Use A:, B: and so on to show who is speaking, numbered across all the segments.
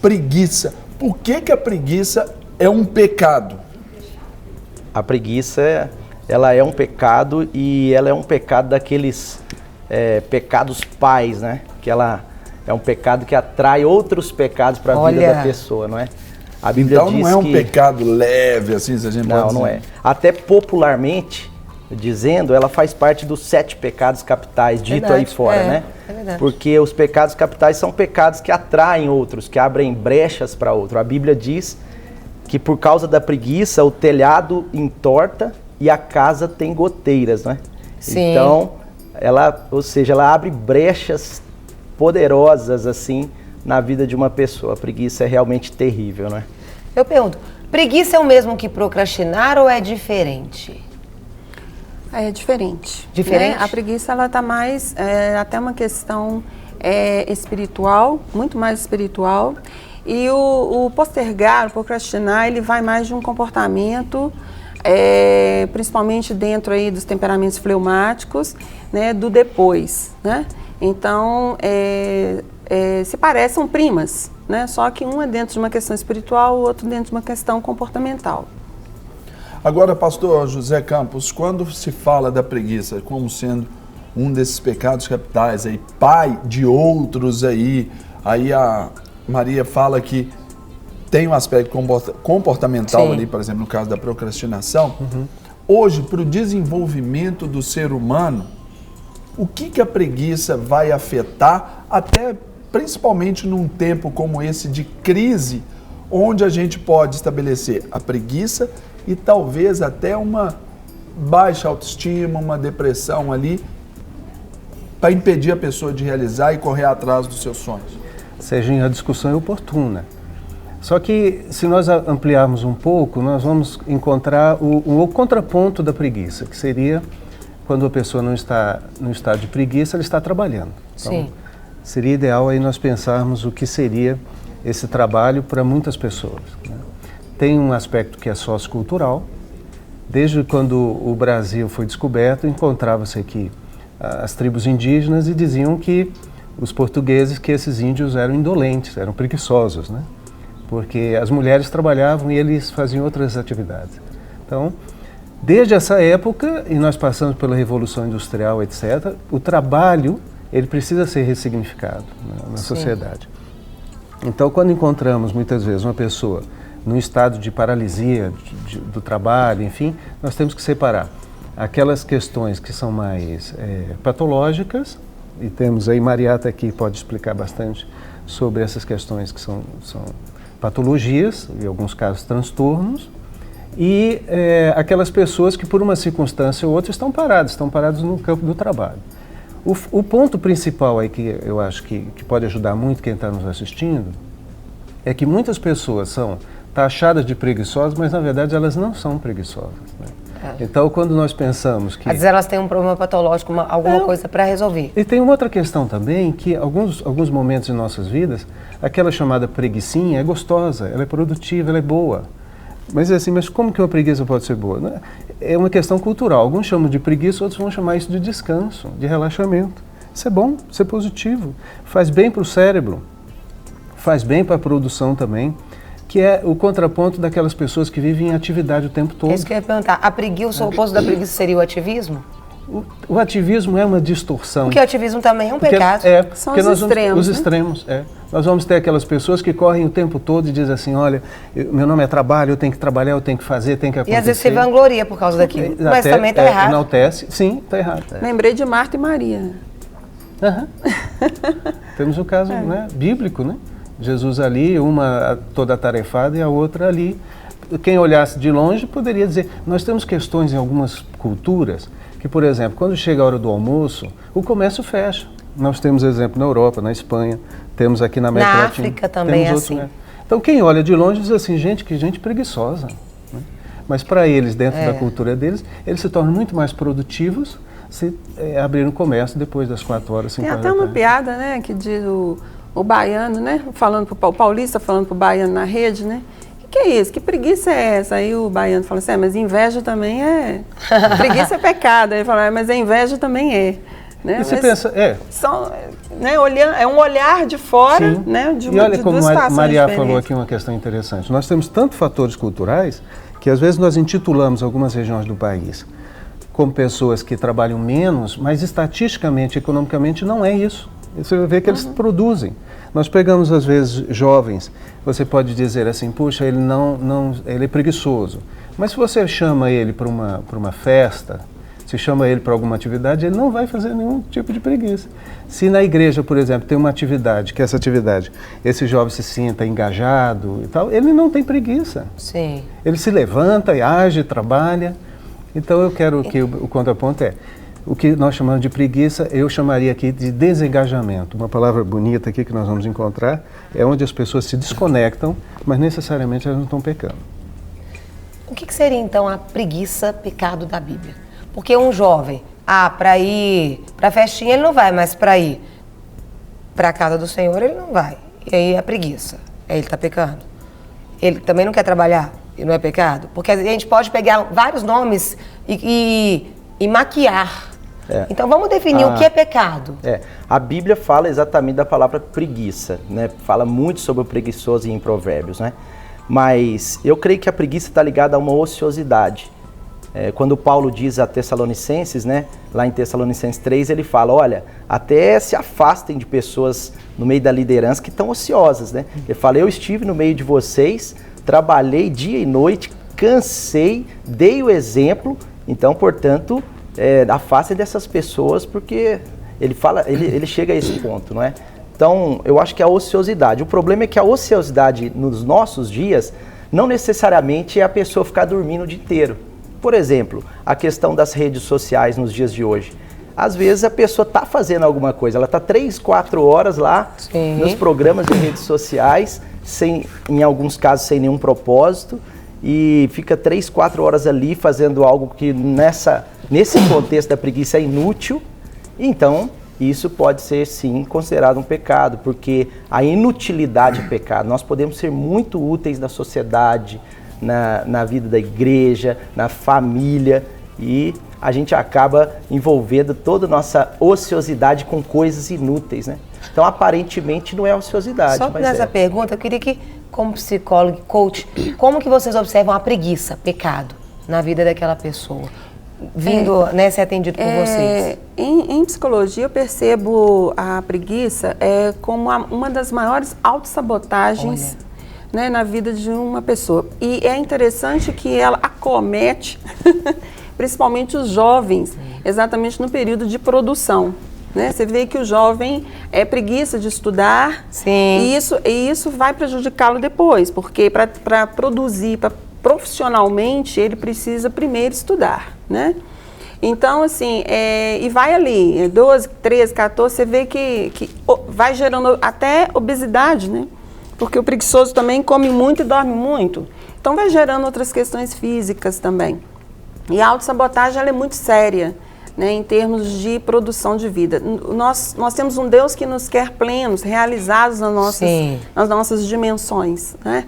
A: preguiça. Por que a preguiça é um pecado?
B: A preguiça, ela é um pecado e ela é um pecado daqueles pecados pais, né? Que ela é um pecado que atrai outros pecados para a vida da pessoa, não é? A Bíblia
A: então
B: diz
A: não é um
B: que...
A: pecado leve, assim, se a gente pode dizer.
B: Não é. Até popularmente, dizendo, ela faz parte dos 7 pecados capitais, dito aí fora, né?
C: É verdade.
B: Porque os pecados capitais são pecados que atraem outros, que abrem brechas para outro. A Bíblia diz que por causa da preguiça, o telhado entorta e a casa tem goteiras, né?
C: Sim.
B: Então, ela abre brechas poderosas, assim, na vida de uma pessoa. A preguiça é realmente terrível, né?
C: Eu pergunto, preguiça é o mesmo que procrastinar ou é diferente?
D: É diferente.
C: Diferente?
D: Né? A preguiça, ela está mais, até uma questão espiritual, muito mais espiritual. E o postergar, o procrastinar, ele vai mais de um comportamento, principalmente dentro aí dos temperamentos fleumáticos, né, do depois, né? Então, se parecem, são primas, né? Só que um é dentro de uma questão espiritual, o outro dentro de uma questão comportamental.
A: Agora, pastor José Campos, quando se fala da preguiça como sendo um desses pecados capitais, aí, pai de outros aí a Maria fala que tem um aspecto comportamental ali, por exemplo, no caso da procrastinação. Hoje, para o desenvolvimento do ser humano, o que a preguiça vai afetar, até principalmente num tempo como esse de crise, onde a gente pode estabelecer a preguiça e talvez até uma baixa autoestima, uma depressão ali, para impedir a pessoa de realizar e correr atrás dos seus sonhos?
E: Serginho, a discussão é oportuna. Só que, se nós ampliarmos um pouco, nós vamos encontrar o contraponto da preguiça, que seria quando a pessoa não está no estado de preguiça, ela está trabalhando. Então,
C: sim,
E: seria ideal aí nós pensarmos o que seria esse trabalho para muitas pessoas, né? Tem um aspecto que é sociocultural. Desde quando o Brasil foi descoberto, encontrava-se aqui as tribos indígenas e diziam que os portugueses, que esses índios eram indolentes, eram preguiçosos, né? Porque as mulheres trabalhavam e eles faziam outras atividades. Então, desde essa época, e nós passamos pela Revolução Industrial, etc., o trabalho, ele precisa ser ressignificado na sociedade. Então, quando encontramos, muitas vezes, uma pessoa num estado de paralisia do trabalho, enfim, nós temos que separar aquelas questões que são mais patológicas, e temos aí, Mariata aqui pode explicar bastante sobre essas questões que são patologias, em alguns casos transtornos, e aquelas pessoas que por uma circunstância ou outra estão paradas no campo do trabalho. O ponto principal aí que eu acho que pode ajudar muito quem está nos assistindo é que muitas pessoas são taxadas de preguiçosas, mas na verdade elas não são preguiçosas, né? Então, quando nós pensamos que...
C: Às vezes elas têm um problema patológico, alguma coisa para resolver.
E: E tem uma outra questão também, que alguns momentos em nossas vidas, aquela chamada preguicinha é gostosa, ela é produtiva, ela é boa. Mas assim, mas como que uma preguiça pode ser boa, né? É uma questão cultural. Alguns chamam de preguiça, outros vão chamar isso de descanso, de relaxamento. Isso é bom, isso é positivo. Faz bem para o cérebro, faz bem para a produção também, que é o contraponto daquelas pessoas que vivem em atividade o tempo todo.
C: É isso que eu ia perguntar. A preguiça, o oposto da preguiça seria o ativismo?
E: O ativismo é uma distorção.
C: Porque o ativismo também é um pecado.
D: São os extremos.
E: Os extremos, Nós vamos ter aquelas pessoas que correm o tempo todo e dizem assim, olha, meu nome é trabalho, eu tenho que trabalhar, eu tenho que fazer, tem que acontecer.
C: E às vezes se vangloria por causa daquilo. Mas também está errado.
E: Enaltece, sim, está errado.
D: Lembrei de Marta e Maria.
E: Temos o caso bíblico, né? Jesus ali, uma toda atarefada e a outra ali. Quem olhasse de longe poderia dizer, nós temos questões em algumas culturas que, por exemplo, quando chega a hora do almoço, o comércio fecha. Nós temos exemplo na Europa, na Espanha, temos aqui na América Latina.
C: Na África também é assim.
E: Então quem olha de longe diz assim, gente, que gente preguiçosa, né? Mas para eles, dentro da cultura deles, eles se tornam muito mais produtivos se abrirem o comércio depois das 4 horas, 5 horas da tarde.
D: Tem até uma piada, né, que diz o baiano, né, o paulista falando pro baiano na rede, né, que é isso? Que preguiça é essa? Aí o baiano fala assim, mas inveja também é... Preguiça é pecado. Aí ele fala, mas a inveja também é. Né?
E: E você pensa,
D: são, né, é um olhar de fora,
E: sim.
D: né, de
E: E olha
D: de
E: como
D: duas situações
E: Maria
D: diferentes.
E: falou aqui uma questão interessante. Nós temos tantos fatores culturais que às vezes nós intitulamos algumas regiões do país como pessoas que trabalham menos, mas estatisticamente, economicamente, não é isso. Você vai ver que eles produzem. Nós pegamos, às vezes, jovens, você pode dizer assim, puxa, ele é preguiçoso. Mas se você chama ele para uma festa, se chama ele para alguma atividade, ele não vai fazer nenhum tipo de preguiça. Se na igreja, por exemplo, tem uma atividade, que essa atividade, esse jovem se sinta engajado e tal, ele não tem preguiça.
C: Sim.
E: Ele se levanta e age, trabalha. Então eu quero que o contraponto o que nós chamamos de preguiça, eu chamaria aqui de desengajamento. Uma palavra bonita aqui que nós vamos encontrar é onde as pessoas se desconectam, mas necessariamente elas não estão pecando.
C: O que seria então a preguiça, pecado da Bíblia? Porque um jovem, para ir para a festinha ele não vai, mas para ir para a casa do Senhor ele não vai. E aí é preguiça. Aí ele está pecando. Ele também não quer trabalhar e não é pecado? Porque a gente pode pegar vários nomes e maquiar. Então vamos definir o que é pecado.
B: A Bíblia fala exatamente da palavra preguiça, né? Fala muito sobre o preguiçoso em Provérbios, né? Mas eu creio que a preguiça está ligada a uma ociosidade. Quando Paulo diz a Tessalonicenses, né? Lá em Tessalonicenses 3, ele fala, olha, até se afastem de pessoas no meio da liderança que estão ociosas, né? Ele fala, eu estive no meio de vocês, trabalhei dia e noite, cansei, dei o exemplo, então, portanto, afastem dessas pessoas, porque ele chega a esse ponto, não é? Então, eu acho que a ociosidade. O problema é que a ociosidade nos nossos dias não necessariamente é a pessoa ficar dormindo o dia inteiro. Por exemplo, a questão das redes sociais nos dias de hoje. Às vezes a pessoa está fazendo alguma coisa, ela está 3, 4 horas lá nos programas de redes sociais, em alguns casos sem nenhum propósito, e fica 3, 4 horas ali fazendo algo que nesse contexto da preguiça é inútil. Então, isso pode ser sim considerado um pecado, porque a inutilidade é pecado. Nós podemos ser muito úteis na sociedade, na vida da igreja, na família, e a gente acaba envolvendo toda a nossa ociosidade com coisas inúteis, né? Então, aparentemente, não é ociosidade.
C: Só nessa pergunta, eu queria que, como psicólogo, coach, como que vocês observam a preguiça, pecado, na vida daquela pessoa? Vindo, ser atendido por vocês.
D: Em psicologia, eu percebo a preguiça como uma das maiores autossabotagens, né, na vida de uma pessoa. E é interessante que ela acomete, principalmente os jovens, exatamente no período de produção. Né? Você vê que o jovem é preguiça de estudar.
C: Sim.
D: E isso vai prejudicá-lo depois, porque para produzir, profissionalmente, ele precisa primeiro estudar, né? Então, assim, e vai ali, 12, 13, 14, você vê que vai gerando até obesidade, né? Porque o preguiçoso também come muito e dorme muito. Então, vai gerando outras questões físicas também. E a autossabotagem, ela é muito séria, né, em termos de produção de vida. Nós temos um Deus que nos quer plenos, realizados nas nossas dimensões, né?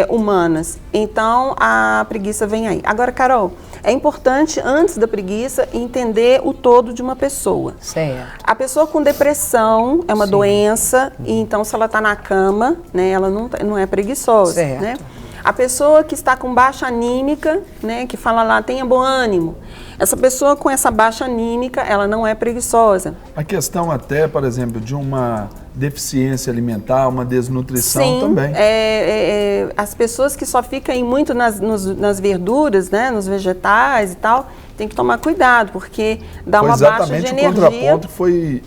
D: Humanas. Então, a preguiça vem aí. Agora, Carol, é importante, antes da preguiça, entender o todo de uma pessoa.
C: Certo.
D: A pessoa com depressão é uma doença, e então, se ela está na cama, né, ela não é preguiçosa.
C: Certo.
D: Né? A pessoa que está com baixa anímica, né, que fala lá, tenha bom ânimo. Essa pessoa com essa baixa anímica, ela não é preguiçosa.
A: A questão até, por exemplo, de uma deficiência alimentar, uma desnutrição também.
D: As pessoas que só ficam muito nas verduras, né, nos vegetais e tal, tem que tomar cuidado, porque dá uma baixa de energia.
A: Exatamente o contraponto foi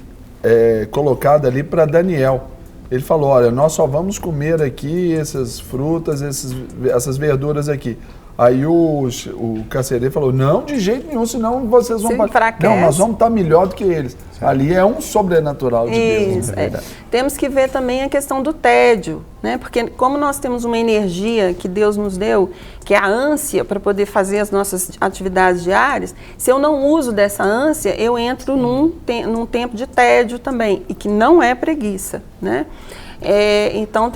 A: colocado ali para Daniel. Ele falou, olha, nós só vamos comer aqui essas frutas, essas verduras aqui. Aí o carcereiro falou, não, de jeito nenhum, senão vocês vão... Não, nós vamos estar melhor do que eles. Certo. Ali é um sobrenatural de Deus.
D: Temos que ver também a questão do tédio, né? Porque como nós temos uma energia que Deus nos deu, que é a ânsia para poder fazer as nossas atividades diárias, se eu não uso dessa ânsia, eu entro num tempo de tédio também, e que não é preguiça, né? Então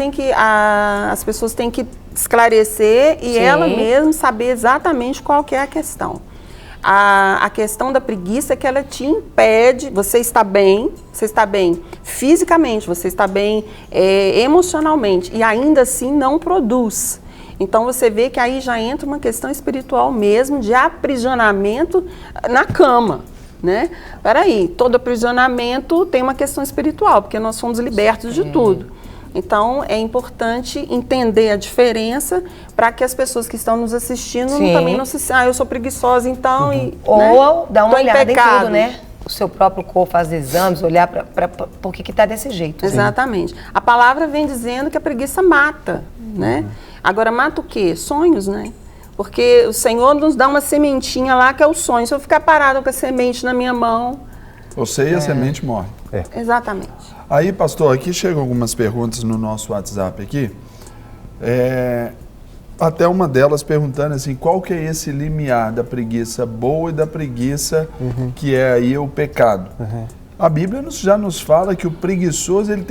D: as pessoas têm que esclarecer e ela mesma saber exatamente qual que é a questão. A questão da preguiça é que ela te impede, você está bem fisicamente, você está bem emocionalmente e ainda assim não produz. Então você vê que aí já entra uma questão espiritual mesmo de aprisionamento na cama, né? Peraí, todo aprisionamento tem uma questão espiritual, porque nós somos libertos de tudo. Então, é importante entender a diferença para que as pessoas que estão nos assistindo também não se... eu sou preguiçosa, então...
C: Ou dar uma olhada em tudo, né? O seu próprio corpo, fazer exames, olhar para por que está desse jeito.
D: Exatamente. A palavra vem dizendo que a preguiça mata, né? Agora, mata o quê? Sonhos, né? Porque o Senhor nos dá uma sementinha lá que é o sonho. Se eu ficar parado com a semente na minha mão...
A: Você e a semente morre.
D: Exatamente.
A: Aí, pastor, aqui chegam algumas perguntas no nosso WhatsApp aqui. Até uma delas perguntando assim, qual que é esse limiar da preguiça boa e da preguiça que é aí o pecado? A Bíblia já nos fala que o preguiçoso, ele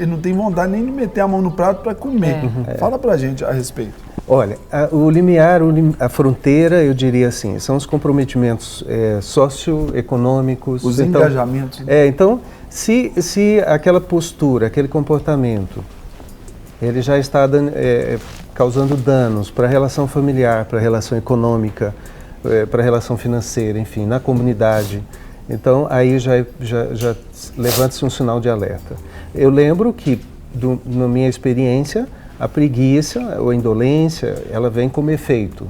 A: não tem vontade nem de meter a mão no prato para comer. Fala pra gente a respeito.
E: Olha, o limiar, a fronteira, eu diria assim, são os comprometimentos socioeconômicos.
A: Os engajamentos.
E: Então, se aquela postura, aquele comportamento, ele já está causando danos para a relação familiar, para a relação econômica, para a relação financeira, enfim, na comunidade, então aí já levanta-se um sinal de alerta. Eu lembro que, na minha experiência, a preguiça ou a indolência, ela vem como efeito.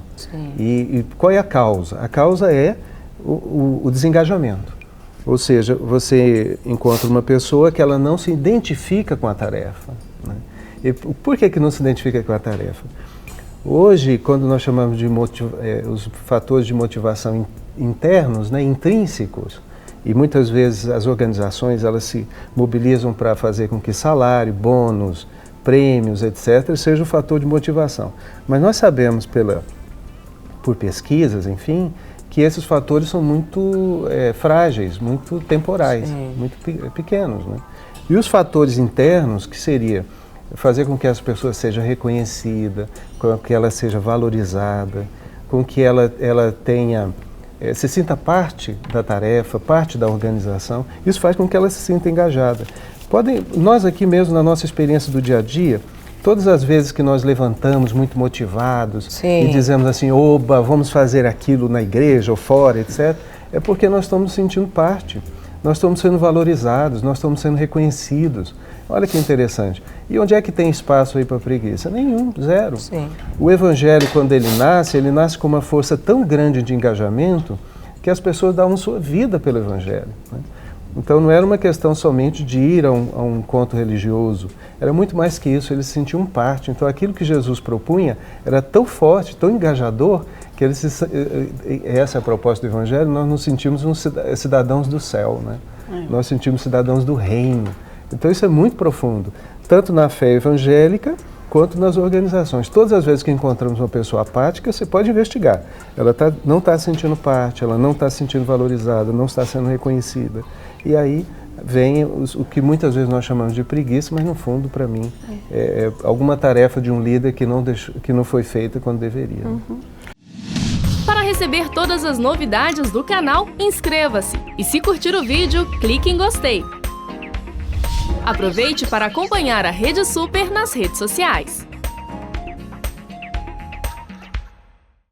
E: E qual é a causa? A causa é o desengajamento. Ou seja, você encontra uma pessoa que ela não se identifica com a tarefa. Né? E por que não se identifica com a tarefa? Hoje, quando nós chamamos de os fatores de motivação internos, né, intrínsecos, e muitas vezes as organizações elas se mobilizam para fazer com que salário, bônus, prêmios, etc., seja o fator de motivação. Mas nós sabemos por pesquisas, enfim, que esses fatores são muito frágeis, muito temporais, muito pequenos. Né? E os fatores internos, que seria fazer com que as pessoas sejam reconhecidas, com que ela seja valorizada, com que ela tenha, se sinta parte da tarefa, parte da organização, isso faz com que ela se sinta engajada. Nós aqui mesmo, na nossa experiência do dia a dia, todas as vezes que nós levantamos muito motivados e dizemos assim, oba, vamos fazer aquilo na igreja ou fora, etc., é porque nós estamos sentindo parte, nós estamos sendo valorizados, nós estamos sendo reconhecidos. Olha que interessante. E onde é que tem espaço aí para preguiça? Nenhum, zero. O Evangelho, quando ele nasce com uma força tão grande de engajamento que as pessoas davam sua vida pelo Evangelho. Né? Então não era uma questão somente de ir a um encontro religioso, era muito mais que isso, eles se sentiam parte. Então aquilo que Jesus propunha era tão forte, tão engajador, que essa é a proposta do Evangelho, nós nos sentimos cidadãos do céu, né? Nós sentimos cidadãos do reino. Então isso é muito profundo, tanto na fé evangélica quanto nas organizações. Todas as vezes que encontramos uma pessoa apática, você pode investigar. Ela não está se sentindo parte, ela não está se sentindo valorizada, não está sendo reconhecida. E aí vem o que muitas vezes nós chamamos de preguiça, mas no fundo, para mim, é alguma tarefa de um líder que não foi feita quando deveria.
F: Para receber todas as novidades do canal, inscreva-se. E se curtir o vídeo, clique em gostei. Aproveite para acompanhar a Rede Super nas redes sociais.